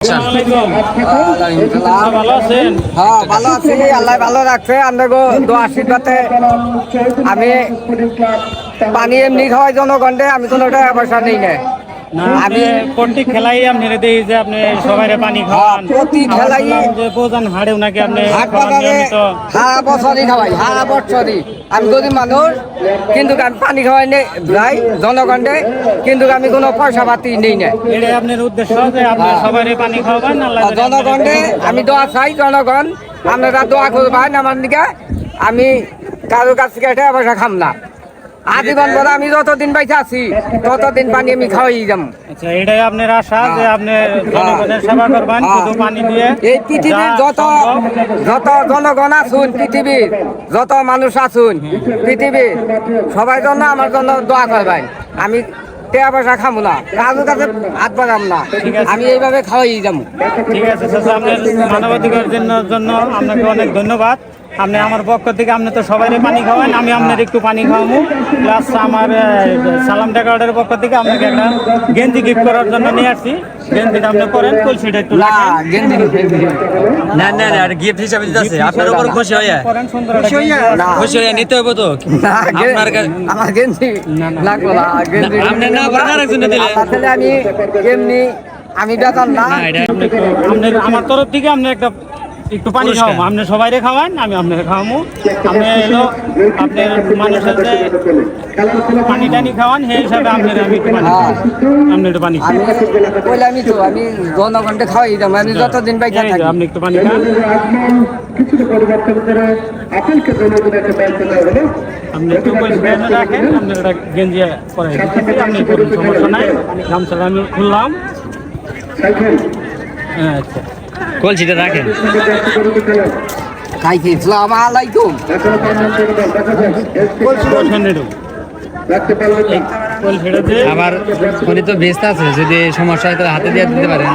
ভালো আছেন? হ্যাঁ ভালো আছি, আল্লাহ ভালো রাখছে। আপনাকে দোয়া আশীর্বাদে আমি পানি এমনি খাওয়াই জনগণে, আমি কোনো টাকা পয়সা নেই না। আমি প্রত্যেক খেলাই আপনি দেই যে আপনি সবাই পানি খাওয়ান, প্রতি খেলাই যে প্রধান হাড়েও নাকি আপনি হাট খাওয়ান বাজারে নিয়মিত। সারা বছরই খাওয়াই, সারা বছরই। আমি গরিব মানুষ, কিন্তু আমি পানি খাওয়াই নেই যাই জনগণে, কিন্তু আমি কোনো পয়সা পাতি নেই না। এটাই আপনার উদ্দেশ্য যে আপনি সবাই পানি খাওয়াবেন, আল্লাহ জানে জনগণে আমি দোয়া চাই, জনগণ আপনারা দোয়া করবেন আমার দিকে। আমি কারো কাছ থেকে টাকা পয়সা খাম না। আজীবন বলে আমি যতদিন বাইসে আছি ততদিন পানি আমি খাওয়াই যাম। আচ্ছা, এটাই আপনার আশা যে আপনি জনগণের সেবা করবেন শুধু পানি দিয়ে। এই পৃথিবীর যত জনগণ আসুন, পৃথিবীর যত মানুষ আসুন, পৃথিবীর সবাই জন্য আমার জন্য দোয়া করবেন। আমি টাকা পয়সা খাবো না, কারোর কাছে হাত বাড়াম না, আমি এইভাবে খাওয়াই যাবো। ঠিক আছে চাচা, আপনার মানবাধিকার জন্য আপনাকে অনেক ধন্যবাদ। আপনি আমার পক্ষ থেকে আপনি তো সবাই পানি খাওয়ান, আমি আপনার একটু পানি খাওয়াবো। প্লাস আমার সালাম টাকার পক্ষ থেকে আপনাকে একটা গেঞ্জি গিফট করার জন্য নিয়ে আসছি। গেঞ্জিটা আপনি করেন, কলসিটা একটু না না না, গিফট হিসাবে দিতেছে আপনার উপর খুশি হইয়া করেন, সুন্দর খুশি হইয়া নিতে হবে তো আপনার আমার গেঞ্জি লাগলো না, গেঞ্জি আপনি না বলেন আরেকজনে দিলে আসলে আমি এমনি আমি বেতন না। আপনার আমার তরফ থেকে আপনি একটু পানি খাওয়াবো। আপনি সবাই খাওয়ান, আমি আপনাকে খাওয়াবো। আপনি এলো আপনার মানুষের যে পানি টানি খাওয়ান, সেই হিসাবে আপনার আমি একটু পানি খাওয়াবো। আপনি একটু পানি খান। আমি তো আমি জনগণকে খাওয়াই যাবো, আমি যতদিন বাইকে থাকি। আপনি একটু পানি খান। আপনি একটু পরিষ্কার রাখেন, আপনার একটা গেঞ্জি পরে দিচ্ছি, আপনি করুন, সমস্যা নাই। গামছাটা আমি খুললাম। আচ্ছা, কলসিটা রাখেন। খাইছি, আসসালামু আলাইকুম। আবার উনি তো ব্যস্ত আছে, যদি সমস্যা হয় তাহলে হাতে দিয়ে দিতে পারেন।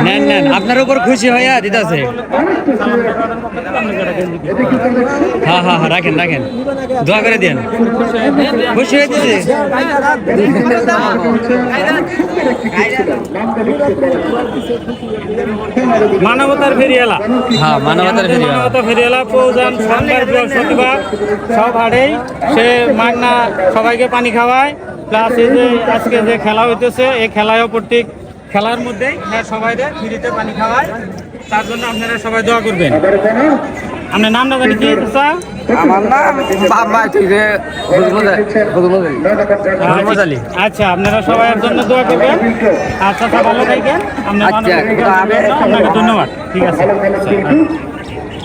নেন নেন, আপনার উপর খুশি হইয়া দিতেছে। হ্যাঁ হ্যাঁ হ্যাঁ, রাখেন রাখেন, দোয়া করে দেন, খুশি হয়ে দিছে। মানবতার ফেরিয়ালা। হ্যাঁ, মানবতার মানবতা ফেরিয়ালা প্রয়োজন সোমবার বৃহস্পতিবার সব হাটেই সে মাগনা সবাইকে পানি খাওয়ায়। প্লাস এই যে আজকে যে খেলা হইতেছে, এই খেলায়ও প্রত্যেক খেলার মধ্যেই সবাই ফ্রিতে পানি খাওয়ায়। তার জন্য আপনারা সবাই দোয়া করবেন। আপনার নামটা জানি কি? আমার নাম আচ্ছা, আপনারা সবাই জন্য দোয়া করবেন। আচ্ছা, ভালো থাকেন। আপনাকে ধন্যবাদ। ঠিক আছে।